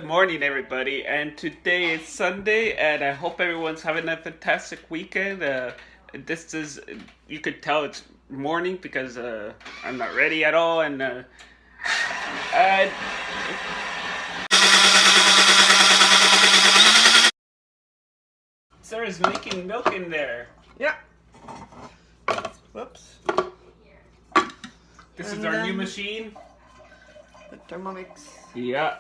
morning, everybody, and today is Sunday, and I hope everyone's having a fantastic weekend. This is, you could tell it's morning because I'm not ready at all, and Sarah's making milk in there. Yeah. Whoops. This is our new machine. The Thermomix. Yeah.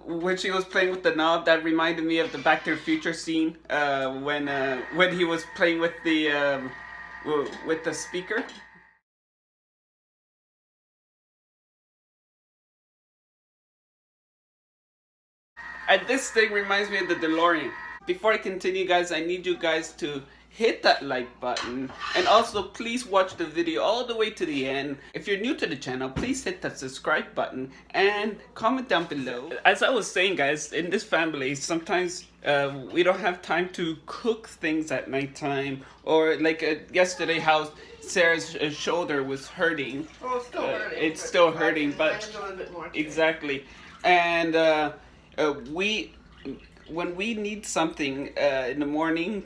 When she was playing with the knob, that reminded me of the Back to the Future scene when he was playing with the speaker. And this thing reminds me of the DeLorean. Before I continue, guys, I need you guys to hit that like button, and also please watch the video all the way to the end. If you're new to the channel, please hit that subscribe button and comment down below. As I was saying, guys, in this family sometimes we don't have time to cook things at nighttime, or like yesterday how Sarah's shoulder was hurting. Oh, it's still hurting. It's still hurting, but a little bit more exactly. And when we need something in the morning,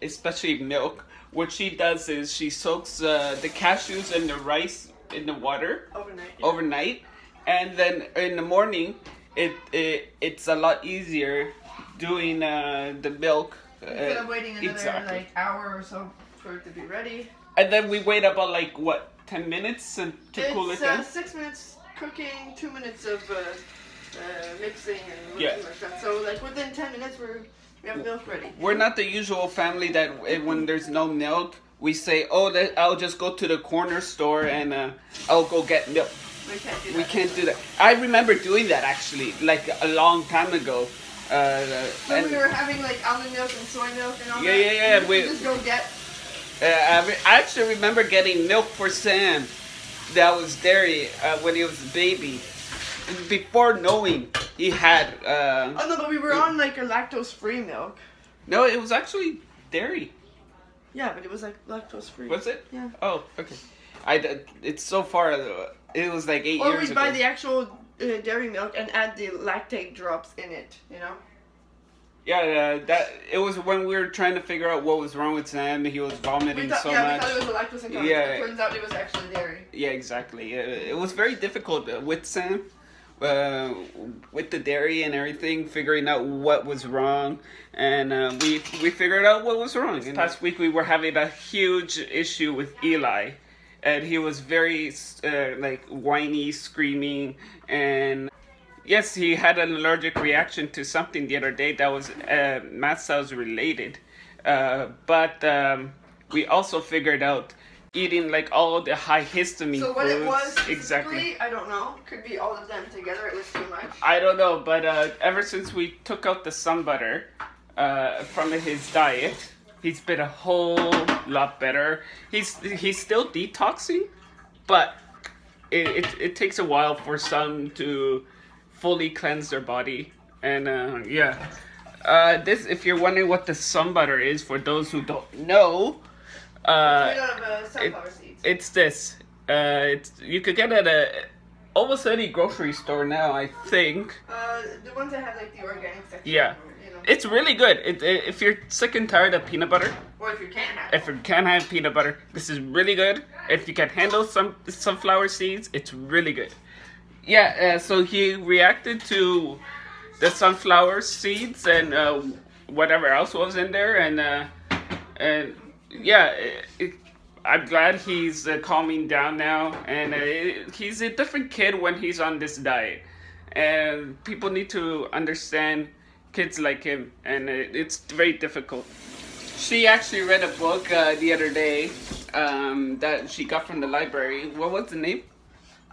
especially milk, what she does is she soaks the cashews and the rice in the water overnight, and then in the morning it's a lot easier doing the milk. Instead of waiting another hour or so for it to be ready. And then we wait about 10 minutes to cool it down. 6 minutes cooking, 2 minutes of mixing and yeah. Like that. So within 10 minutes we have milk ready. We're not the usual family that when there's no milk, we say, I'll just go to the corner store and I'll go get milk. We can't do that. I remember doing that actually, a long time ago. When we were having almond milk and soy milk and all that. Yeah. We just go get. I actually remember getting milk for Sam that was dairy when he was a baby. Before knowing he had oh no, but we were on a lactose-free milk. No, it was actually dairy. Yeah, but it was lactose-free. Was it? Yeah. Oh, okay. It's so far, it was 8 years ago. Or we'd buy the actual dairy milk and add the lactate drops in it, you know? Yeah, it was when we were trying to figure out what was wrong with Sam. He was vomiting so much. We thought it was a lactose intolerance. Yeah. It turns out it was actually dairy. Yeah, exactly. It was very difficult with Sam. With the dairy and everything, figuring out what was wrong, and we figured out what was wrong. And last week we were having a huge issue with Eli, and he was very whiny, screaming, and yes, he had an allergic reaction to something the other day that was mast cells related, but we also figured out eating all the high histamine so what foods. It was exactly. I don't know. Could be all of them together. It was too much. I don't know, but ever since we took out the sun butter from his diet, he's been a whole lot better. He's still detoxing, but it takes a while for some to fully cleanse their body. And this, if you're wondering what the sun butter is, for those who don't know. Made out of sunflower seeds. It's this. You could get it at almost any grocery store now, I think. The ones that have the organic section. Yeah, it's really good. If you're sick and tired of peanut butter, or if you can't have. If you can't have peanut butter, this is really good. If you can handle some sunflower seeds, it's really good. Yeah. So he reacted to the sunflower seeds and whatever else was in there, and. Yeah, I'm glad he's calming down now, and he's a different kid when he's on this diet, and people need to understand kids like him, and it's very difficult. She actually read a book the other day that she got from the library. What was the name?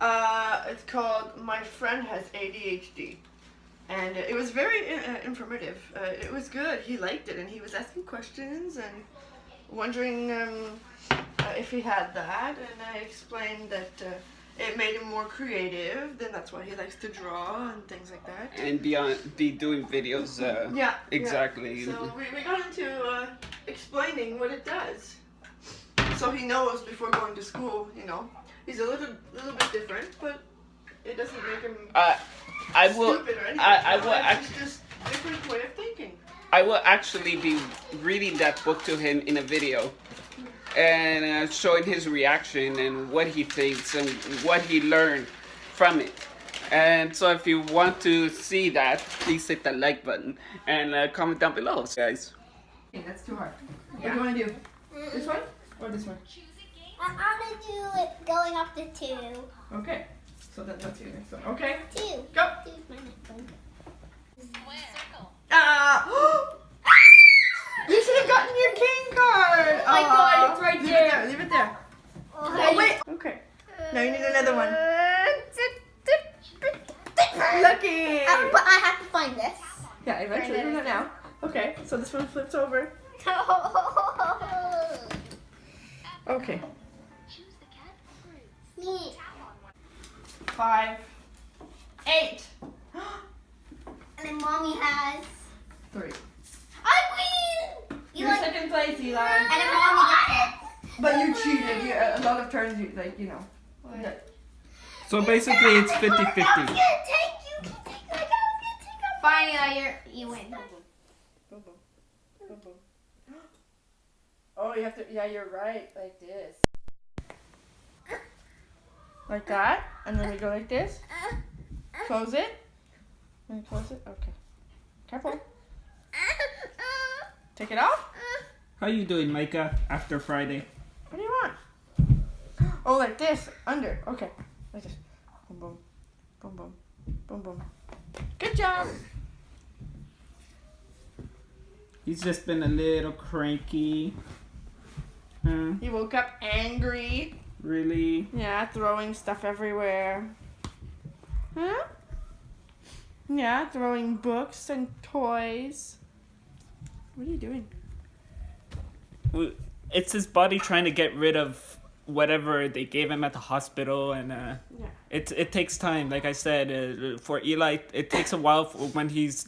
It's called My Friend Has ADHD. And it was very informative. It was good. He liked it, and he was asking questions and wondering if he had that, and I explained that it made him more creative, then that's why he likes to draw and things like that. And be doing videos. Yeah. Exactly. Yeah. So we got into explaining what it does. So he knows before going to school, He's a little bit different, but it doesn't make him I will. stupid or anything. I will. It's just different way of thinking. I will actually be reading that book to him in a video, and showing his reaction and what he thinks and what he learned from it. And so, if you want to see that, please hit the like button and comment down below, guys. Okay, that's too hard. What do you want to do? This one or this one? I'm gonna do it going up to 2. Okay. So then let's do the next one. Okay. 2. Go. 2 is my next one. You should have gotten your king card. Oh my God, it's right Leave there. It there. Leave it there. Oh wait. Okay. Now you need another one. Lucky. But I have to find this. Yeah, eventually. Do that now. Okay. So this one flips over. Okay. Me. 5, 8, And then mommy has. 3. I win! You're second place, Eli. And then mommy gets it. But you cheated. You, a lot of turns, you like, you know. No. So basically, it's 50-50. I was gonna take you. Fine, Eli, you win. Boom, boom. Boom, boom. Oh, you have to, yeah, you're right. Like this. Like that. And then we go like this. Close it. And close it. Okay. Careful. Take it off. How you doing, Micah? After Friday? What do you want? Oh, like this. Under. Okay. Like this. Boom, boom. Boom, boom. Boom, boom. Good job. He's just been a little cranky. Huh? He woke up angry. Really? Yeah, throwing stuff everywhere. Huh? Yeah, throwing books and toys. What are you doing? It's his body trying to get rid of whatever they gave him at the hospital, and Yeah. it takes time. Like I said, for Eli, it takes a while when he's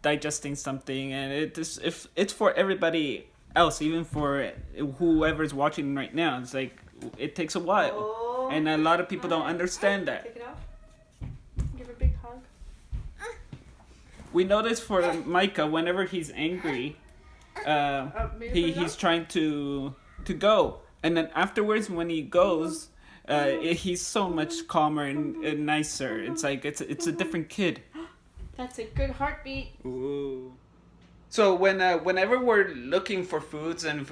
digesting something, and if it's for everybody else, even for whoever's watching right now. It's like it takes a while, and a lot of people don't understand that. Take it off. Give a big hug. We notice for Micah, whenever he's angry, he's trying to go, and then afterwards when he goes, he's so much calmer and nicer. It's like it's a different kid. That's a good heartbeat. Ooh. So whenever we're looking for foods and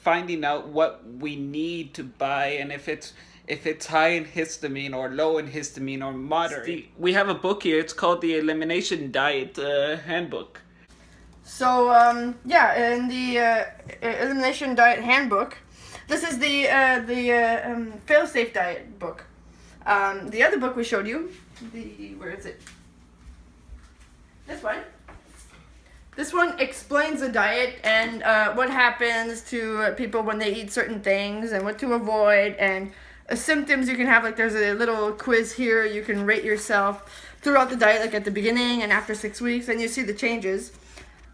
finding out what we need to buy, and if it's high in histamine or low in histamine or moderate, we have a book here. It's called the Elimination Diet Handbook. So yeah, in the Elimination Diet Handbook, this is the fail-safe diet book. The other book we showed you, where is it? This one. This one explains the diet and what happens to people when they eat certain things and what to avoid and symptoms you can have. Like there's a little quiz here. You can rate yourself throughout the diet, like at the beginning and after 6 weeks, and you see the changes.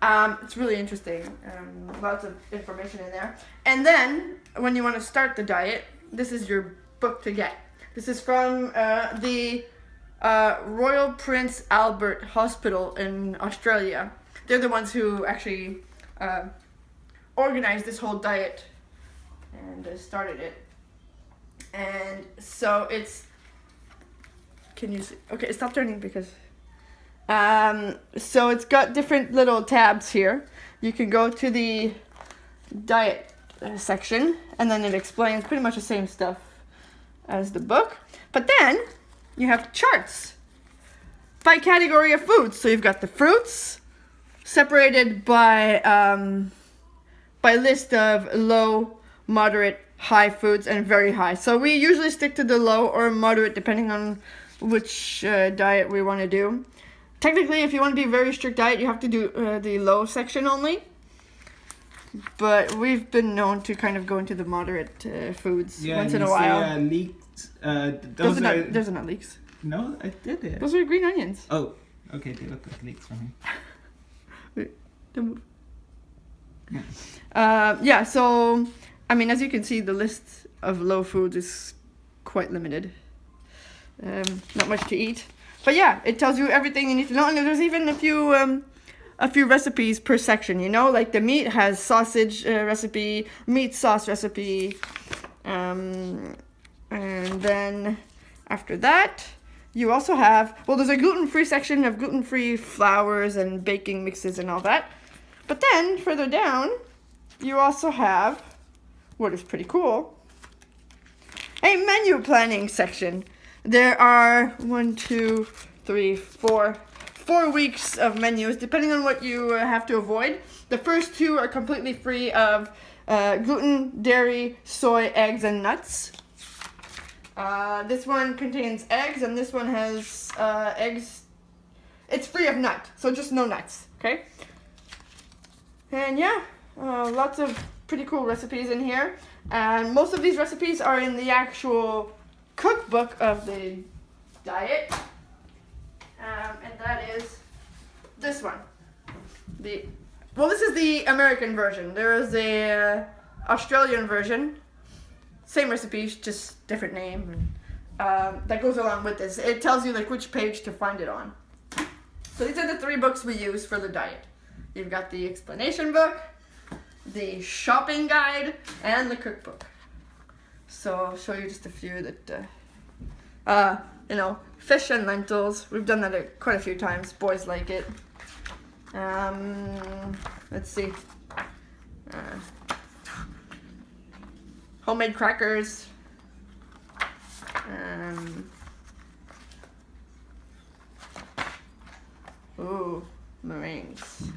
It's really interesting. Lots of information in there. And then when you want to start the diet, this is your book to get. This is from the Royal Prince Albert Hospital in Australia. They're the ones who actually organized this whole diet and started it. And so it's, can you see? Okay, stop turning because, so it's got different little tabs here. You can go to the diet section and then it explains pretty much the same stuff as the book. But then you have charts by category of foods. So you've got the fruits separated by list of low, moderate, high foods, and very high. So we usually stick to the low or moderate depending on which diet we want to do. Technically, if you want to be a very strict diet, you have to do the low section only. But we've been known to kind of go into the moderate foods once in a while. Leeks. Those are not leeks. No, I did it. Those are green onions. Oh, okay. They look like leeks from me. Wait, don't move. Yeah, so, I mean, as you can see, the list of low foods is quite limited. not much to eat. But yeah, it tells you everything you need to know. And there's even a few recipes per section, you know? Like the meat has sausage recipe, meat sauce recipe. And then after that, you also have, well, there's a gluten-free section of gluten-free flours and baking mixes and all that. But then, further down, you also have, what is pretty cool, a menu planning section. There are 4 weeks of menus, depending on what you have to avoid. The first 2 are completely free of gluten, dairy, soy, eggs, and nuts. This one contains eggs, and this one has eggs. It's free of nut, so just no nuts, okay? And yeah, lots of pretty cool recipes in here. And most of these recipes are in the actual cookbook of the diet. And that is this one. Well, this is the American version. There is a Australian version. Same recipes, just different name. That goes along with this. It tells you like which page to find it on. So these are the 3 books we use for the diet. You've got the explanation book, the shopping guide, and the cookbook. So I'll show you just a few that, you know, fish and lentils. We've done that quite a few times. Boys like it. Let's see. Homemade crackers. Ooh, meringues.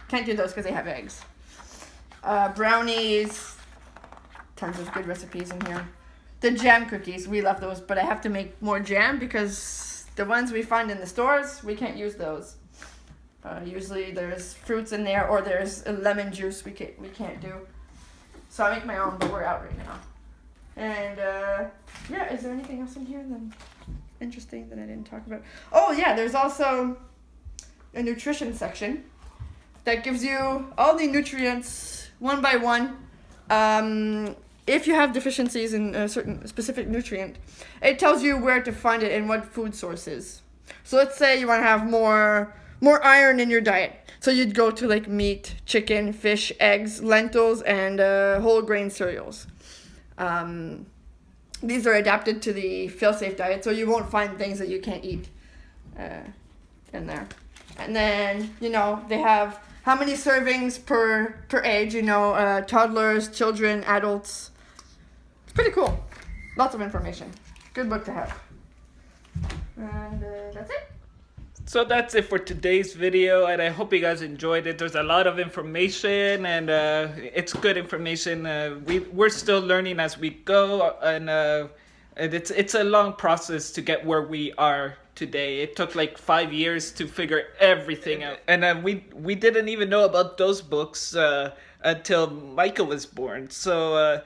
Can't do those because they have eggs. Brownies. Tons of good recipes in here. The jam cookies, we love those, but I have to make more jam because the ones we find in the stores, we can't use those. Usually there's fruits in there, or there's a lemon juice we can't do. So I make my own, but we're out right now. And yeah, is there anything else in here then interesting that I didn't talk about? Oh yeah, there's also a nutrition section that gives you all the nutrients one by one. If you have deficiencies in a certain specific nutrient, it tells you where to find it and what food sources. So let's say you want to have more iron in your diet. So you'd go to like meat, chicken, fish, eggs, lentils, and whole grain cereals. These are adapted to the fail-safe diet, so you won't find things that you can't eat in there. And then, you know, they have how many servings per age, you know, toddlers, children, adults. It's pretty cool. Lots of information. Good book to have. And that's it. So that's it for today's video, and I hope you guys enjoyed it. There's a lot of information, and it's good information. We're still learning as we go, and it's a long process to get where we are today. It took like 5 years to figure everything out, and we didn't even know about those books until Micah was born. So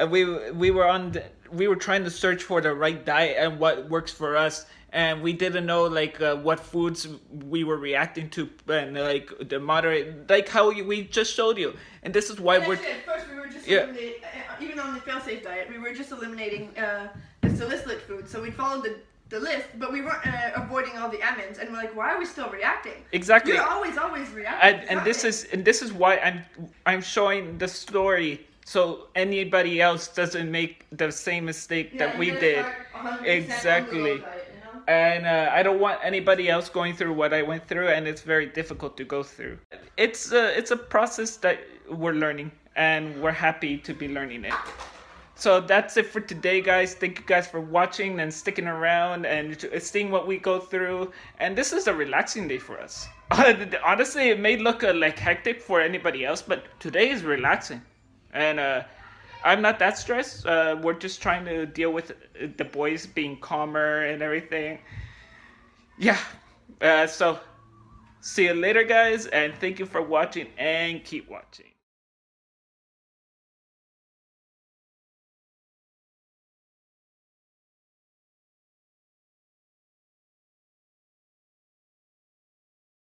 we were trying to search for the right diet and what works for us. And we didn't know like what foods we were reacting to, and like the moderate, like how we just showed you. And this is why at first we were just eliminating, even on the fail-safe diet, we were just eliminating the salicylate food. So we followed the list, but we weren't avoiding all the amines. And we're like, why are we still reacting? Exactly. You're always reacting. And this is why I'm showing the story, so anybody else doesn't make the same mistake that we did. Exactly. And I don't want anybody else going through what I went through, and it's very difficult to go through. It's a process that we're learning, and we're happy to be learning it. So that's it for today, guys. Thank you guys for watching and sticking around and seeing what we go through. And this is a relaxing day for us. Honestly, it may look like hectic for anybody else, but today is relaxing. And I'm not that stressed. We're just trying to deal with the boys being calmer and everything. Yeah. So see you later, guys, and thank you for watching, and keep watching.